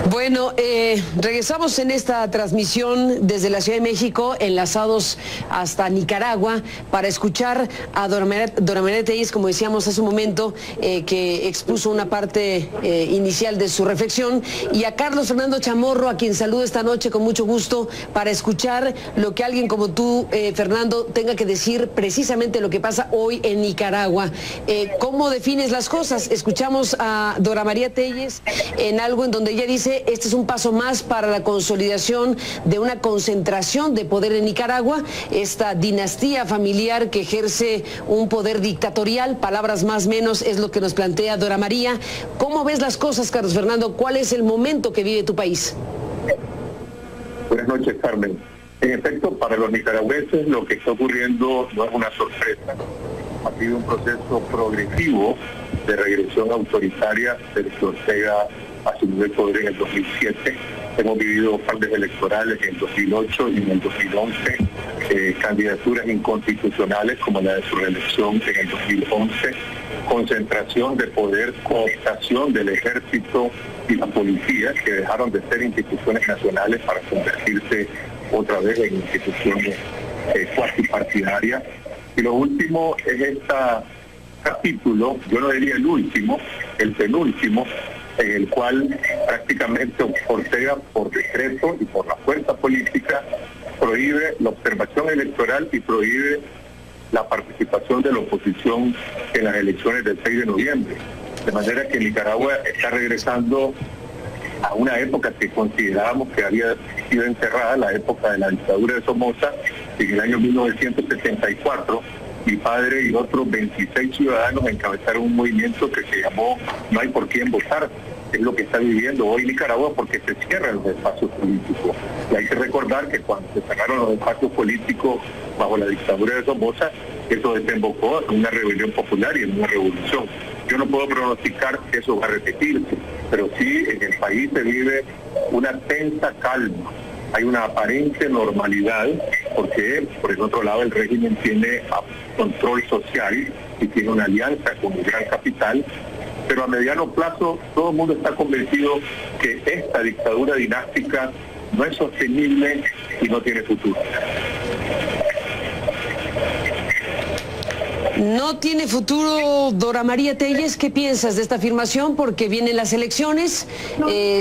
Bueno, regresamos en esta transmisión desde la Ciudad de México, enlazados hasta Nicaragua, para escuchar a Dora María Tellez, como decíamos hace un momento, que expuso una parte inicial de su reflexión, y a Carlos Fernando Chamorro, a quien saludo esta noche con mucho gusto, para escuchar lo que alguien como tú, Fernando, tenga que decir precisamente lo que pasa hoy en Nicaragua. ¿Cómo defines las cosas? Escuchamos a Dora María Tellez en algo en donde ella dice: este es un paso más para la consolidación de una concentración de poder en Nicaragua, esta dinastía familiar que ejerce un poder dictatorial, palabras más menos, es lo que nos plantea Dora María. ¿Cómo ves las cosas, Carlos Fernando? ¿Cuál es el momento que vive tu país? Buenas noches, Carmen. En efecto, para los nicaragüenses lo que está ocurriendo no es una sorpresa. Ha sido un proceso progresivo de regresión autoritaria desde que Ortega asumió el poder en el 2007. Hemos vivido fraudes electorales en el 2008 y en el 2011, candidaturas inconstitucionales como la de su reelección en el 2011, concentración de poder, cooptación del ejército y la policía, que dejaron de ser instituciones nacionales para convertirse otra vez en instituciones cuasipartidarias. Y lo último es este capítulo, yo no diría el último, el penúltimo, en el cual prácticamente Ortega, por decreto y por la fuerza política, prohíbe la observación electoral y prohíbe la participación de la oposición en las elecciones del 6 de noviembre. De manera que Nicaragua está regresando a una época que considerábamos que había sido encerrada, la época de la dictadura de Somoza. En el año 1974, mi padre y otros 26 ciudadanos encabezaron un movimiento que se llamó No hay por quién votar. Es lo que está viviendo hoy Nicaragua, porque se cierran los espacios políticos. Y hay que recordar que cuando se cerraron los espacios políticos bajo la dictadura de Somoza, eso desembocó en una rebelión popular y en una revolución. Yo no puedo pronosticar que eso va a repetirse, pero sí en el país se vive una tensa calma. Hay una aparente normalidad, porque por el otro lado el régimen tiene control social y tiene una alianza con el gran capital, pero a mediano plazo todo el mundo está convencido que esta dictadura dinástica no es sostenible y no tiene futuro. No tiene futuro, Dora María Tellez. ¿Qué piensas de esta afirmación? Porque vienen las elecciones,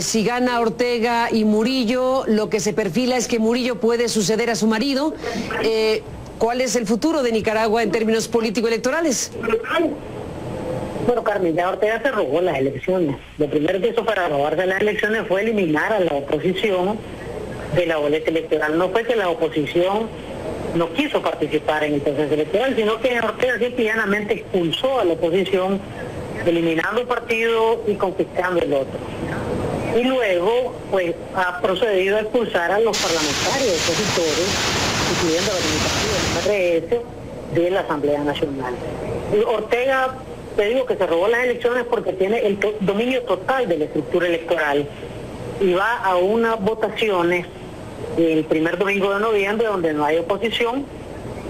si gana Ortega y Murillo, lo que se perfila es que Murillo puede suceder a su marido. ¿Cuál es el futuro de Nicaragua en términos político-electorales? Bueno, Carmen, ya Ortega se robó las elecciones. Lo primero que hizo para robarse las elecciones fue eliminar a la oposición de la boleta electoral. No fue que la oposición no quiso participar en el proceso electoral, sino que Ortega llanamente expulsó a la oposición, eliminando un partido y confiscando el otro. Y luego, pues, ha procedido a expulsar a los parlamentarios opositores, incluyendo la Comunicación de la Asamblea Nacional. Y Ortega, te digo que se robó las elecciones porque tiene el dominio total de la estructura electoral y va a unas votaciones el primer domingo de noviembre donde no hay oposición,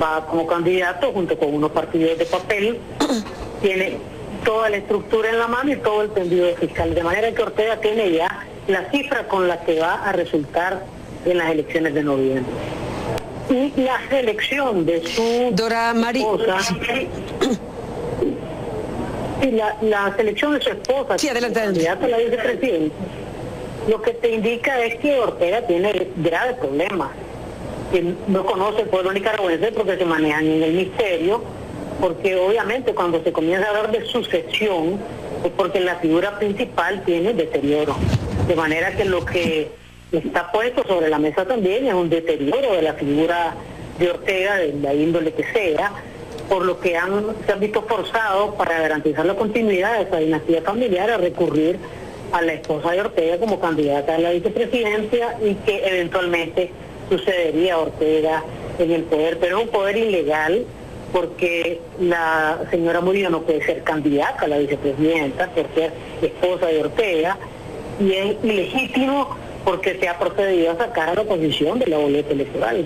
va como candidato junto con unos partidos de papel, tiene toda la estructura en la mano y todo el tendido fiscal, de manera que Ortega tiene ya la cifra con la que va a resultar en las elecciones de noviembre. Y la selección de su Dora María esposa, y la selección de su esposa, sí, adelante, candidata a la vicepresidenta, lo que te indica es que Ortega tiene graves problemas, que no conoce el pueblo nicaragüense porque se manejan en el misterio, porque obviamente cuando se comienza a hablar de sucesión es porque la figura principal tiene deterioro, de manera que lo que está puesto sobre la mesa también es un deterioro de la figura de Ortega, de la índole que sea, por lo que se han visto forzados para garantizar la continuidad de esa dinastía familiar a recurrir a la esposa de Ortega como candidata a la vicepresidencia y que eventualmente sucedería a Ortega en el poder, pero es un poder ilegal porque la señora Murillo no puede ser candidata a la vicepresidenta por ser esposa de Ortega, y es ilegítimo porque se ha procedido a sacar a la oposición de la boleta electoral.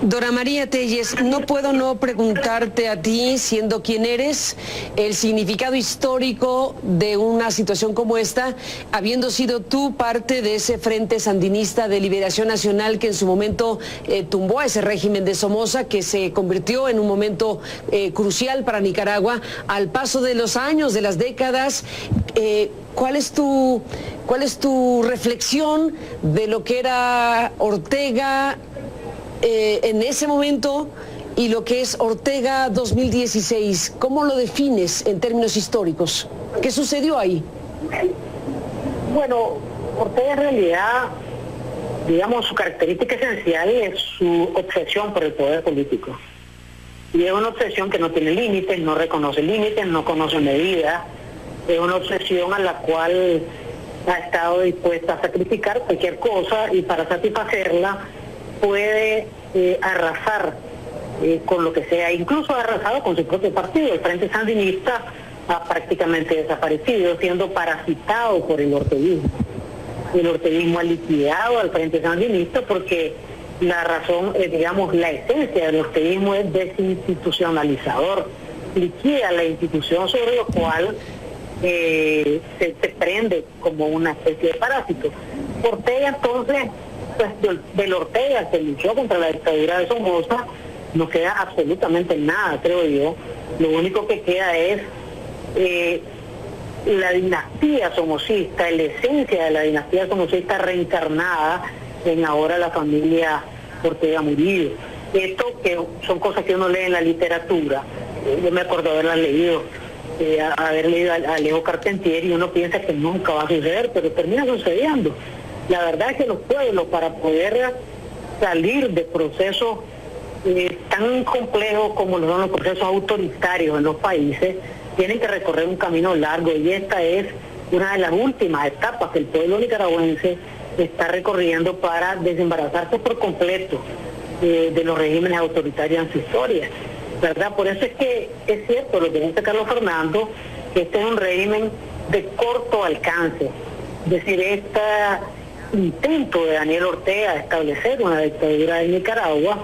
Dora María Telles, no puedo no preguntarte a ti, siendo quien eres, el significado histórico de una situación como esta, habiendo sido tú parte de ese Frente Sandinista de Liberación Nacional que en su momento tumbó a ese régimen de Somoza, que se convirtió en un momento crucial para Nicaragua. Al paso de los años, de las décadas, ¿cuál es tu reflexión de lo que era Ortega en ese momento y lo que es Ortega 2016? ¿Cómo lo defines en términos históricos? ¿Qué sucedió ahí? Bueno, Ortega en realidad, digamos, su característica esencial es su obsesión por el poder político. Y es una obsesión que no tiene límites, no reconoce límites, no conoce medidas. Es una obsesión a la cual ha estado dispuesta a sacrificar cualquier cosa, y para satisfacerla puede arrasar con lo que sea. Incluso ha arrasado con su propio partido. El Frente Sandinista ha prácticamente desaparecido, siendo parasitado por el orteguismo. El orteguismo ha liquidado al Frente Sandinista porque la razón, digamos, la esencia del orteguismo es desinstitucionalizador. Liquida la institución sobre lo cual se prende como una especie de parásito. Ortega, entonces, pues del Ortega que luchó contra la dictadura de Somoza, no queda absolutamente nada, creo yo. Lo único que queda es la dinastía somocista, la esencia de la dinastía somocista reencarnada en ahora la familia Ortega Murillo. Esto que son cosas que uno lee en la literatura. Yo me acuerdo haberlas leído, haber leído a Alejo Carpentier, y uno piensa que nunca va a suceder, pero termina sucediendo. La verdad es que los pueblos, para poder salir de procesos tan complejos como son los procesos autoritarios en los países, tienen que recorrer un camino largo, y esta es una de las últimas etapas que el pueblo nicaragüense está recorriendo para desembarazarse por completo de los regímenes autoritarios en su historia, ¿verdad? Por eso es que es cierto lo que dice Carlos Fernando, que este es un régimen de corto alcance. Es decir, este intento de Daniel Ortega de establecer una dictadura en Nicaragua,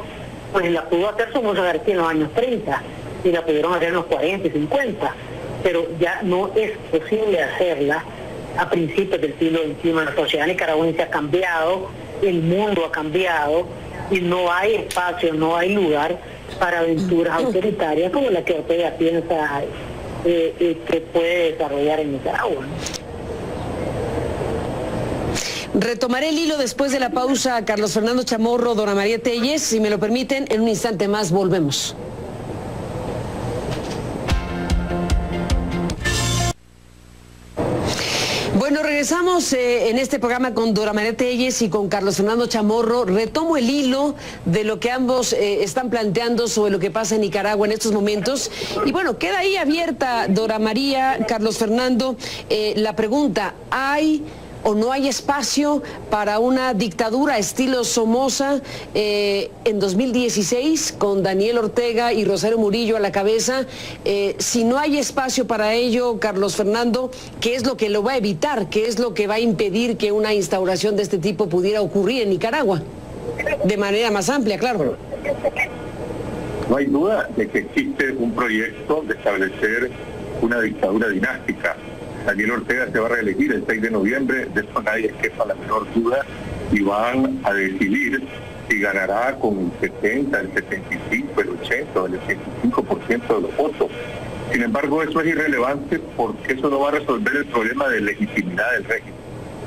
pues la pudo hacer Somoza García en los años 30 y la pudieron hacer en los 40 y 50, pero ya no es posible hacerla a principios del siglo XXI. La sociedad nicaragüense ha cambiado, el mundo ha cambiado, y no hay espacio, no hay lugar para aventuras autoritarias como la que Ortega piensa que puede desarrollar en Nicaragua, ¿no? Retomaré el hilo después de la pausa. Carlos Fernando Chamorro, Dora María Telles, si me lo permiten, en un instante más volvemos. Bueno, regresamos en este programa con Dora María Telles y con Carlos Fernando Chamorro. Retomo el hilo de lo que ambos están planteando sobre lo que pasa en Nicaragua en estos momentos. Y bueno, queda ahí abierta, Dora María, Carlos Fernando, la pregunta: ¿hay o no hay espacio para una dictadura estilo Somoza en 2016 con Daniel Ortega y Rosario Murillo a la cabeza? Si no hay espacio para ello, Carlos Fernando, ¿qué es lo que lo va a evitar? ¿Qué es lo que va a impedir que una instauración de este tipo pudiera ocurrir en Nicaragua? De manera más amplia, claro. No hay duda de que existe un proyecto de establecer una dictadura dinástica. Daniel Ortega se va a reelegir el 6 de noviembre, de eso nadie quepa la menor duda, y van a decidir si ganará con el 70, el 75, el 80 o el 85% de los votos. Sin embargo, eso es irrelevante porque eso no va a resolver el problema de legitimidad del régimen.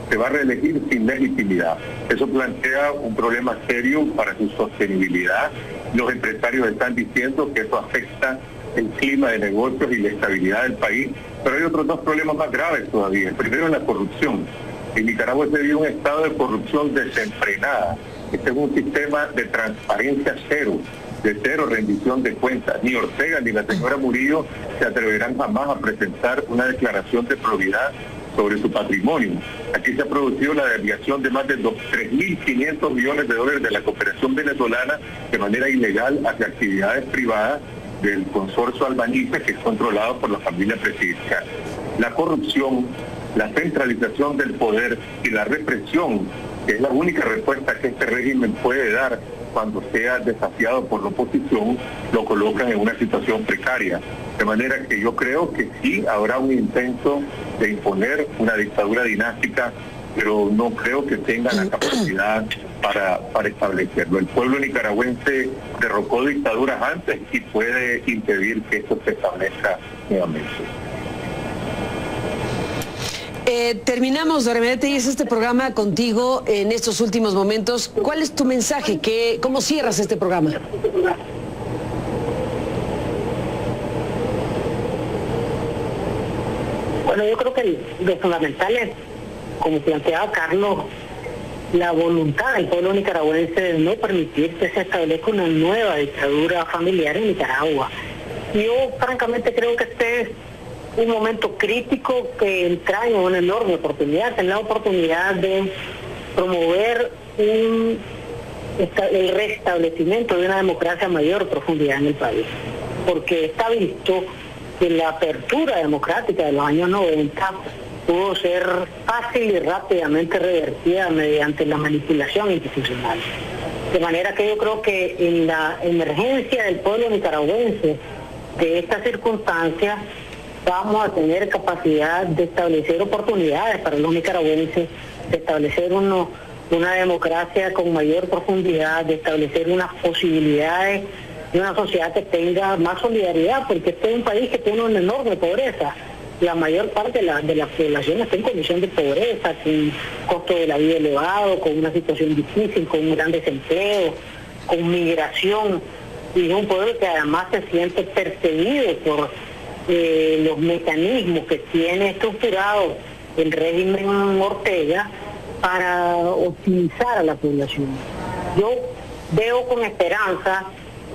Se va a reelegir sin legitimidad. Eso plantea un problema serio para su sostenibilidad. Los empresarios están diciendo que eso afecta el clima de negocios y la estabilidad del país, pero hay otros dos problemas más graves todavía. El primero es la corrupción. En Nicaragua se vive un estado de corrupción desenfrenada. Este es un sistema de transparencia cero, de cero rendición de cuentas. Ni Ortega ni la señora Murillo se atreverán jamás a presentar una declaración de probidad sobre su patrimonio. Aquí se ha producido la desviación de más de 3.500 millones de dólares de la cooperación venezolana de manera ilegal hacia actividades privadas del consorcio Albaniza, que es controlado por la familia presidencial. La corrupción, la centralización del poder y la represión que es la única respuesta que este régimen puede dar cuando sea desafiado por la oposición, lo colocan en una situación precaria. De manera que yo creo que sí habrá un intento de imponer una dictadura dinástica, pero no creo que tengan la capacidad para establecerlo. El pueblo nicaragüense derrocó dictaduras antes y puede impedir que esto se establezca nuevamente. Terminamos, Dora María Tellez, este programa contigo en estos últimos momentos. ¿Cuál es tu mensaje? ¿Cómo cierras este programa? Bueno, yo creo que lo fundamental es, como planteaba Carlos, la voluntad del pueblo nicaragüense de no permitir que se establezca una nueva dictadura familiar en Nicaragua. Yo francamente creo que este es un momento crítico que entraña una enorme oportunidad, es la oportunidad de promover el restablecimiento de una democracia a mayor profundidad en el país, porque está visto que la apertura democrática de los años 90 pudo ser fácil y rápidamente revertida mediante la manipulación institucional. De manera que yo creo que en la emergencia del pueblo nicaragüense de estas circunstancias vamos a tener capacidad de establecer oportunidades para los nicaragüenses, de establecer una democracia con mayor profundidad, de establecer unas posibilidades de una sociedad que tenga más solidaridad, porque este es un país que tiene una enorme pobreza. La mayor parte de la población está en condición de pobreza, con un costo de la vida elevado, con una situación difícil, con un gran desempleo, con migración, y es un pueblo que además se siente perseguido por los mecanismos que tiene estructurado el régimen Ortega para optimizar a la población. Yo veo con esperanza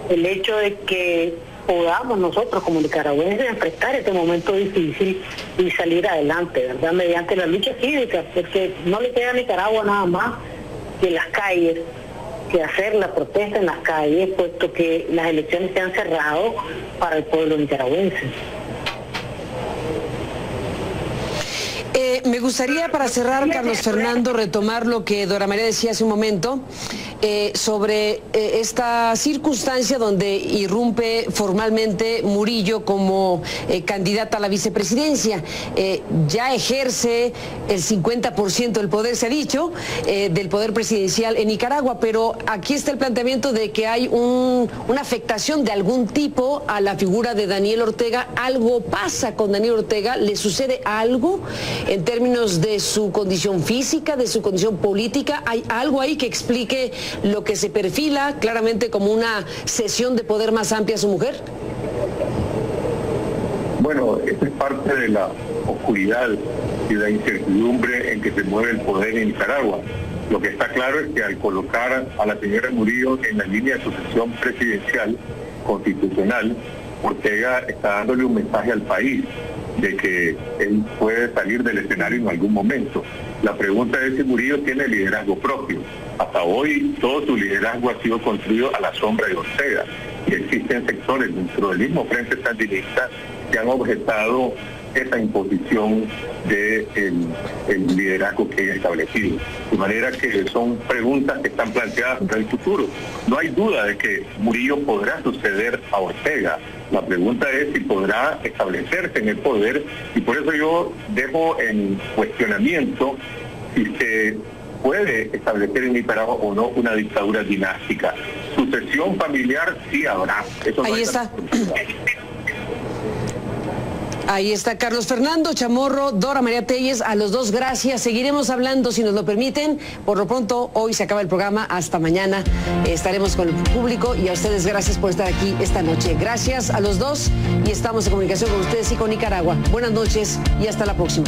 el hecho de que podamos nosotros como nicaragüenses enfrentar este momento difícil y salir adelante, ¿verdad? Mediante la lucha cívica, porque no le queda a Nicaragua nada más que las calles, que hacer la protesta en las calles, puesto que las elecciones se han cerrado para el pueblo nicaragüense. Me gustaría, para cerrar, Carlos Fernando, retomar lo que Dora María decía hace un momento sobre esta circunstancia donde irrumpe formalmente Murillo como candidata a la vicepresidencia. Ya ejerce el 50% del poder, se ha dicho, del poder presidencial en Nicaragua, pero aquí está el planteamiento de que hay una afectación de algún tipo a la figura de Daniel Ortega. Algo pasa con Daniel Ortega, le sucede algo en términos de su condición física, de su condición política. ¿Hay algo ahí que explique lo que se perfila claramente como una cesión de poder más amplia a su mujer? Bueno, esa es parte de la oscuridad y la incertidumbre en que se mueve el poder en Nicaragua. Lo que está claro es que al colocar a la señora Murillo en la línea de sucesión presidencial constitucional, Ortega está dándole un mensaje al país de que él puede salir del escenario en algún momento. La pregunta es si Murillo tiene liderazgo propio. Hasta hoy todo su liderazgo ha sido construido a la sombra de Ortega, y existen sectores dentro del mismo Frente Sandinista que han objetado esa imposición del liderazgo que ha establecido. De manera que son preguntas que están planteadas para el futuro. No hay duda de que Murillo podrá suceder a Ortega. La pregunta es si podrá establecerse en el poder, y por eso yo dejo en cuestionamiento si se puede establecer en Nicaragua o no una dictadura dinástica. Sucesión familiar sí habrá. Eso ahí está. Ahí está Carlos Fernando Chamorro, Dora María Tellez, a los dos gracias. Seguiremos hablando si nos lo permiten. Por lo pronto, hoy se acaba el programa. Hasta mañana estaremos con el público, y a ustedes gracias por estar aquí esta noche. Gracias a los dos, y estamos en comunicación con ustedes y con Nicaragua. Buenas noches y hasta la próxima.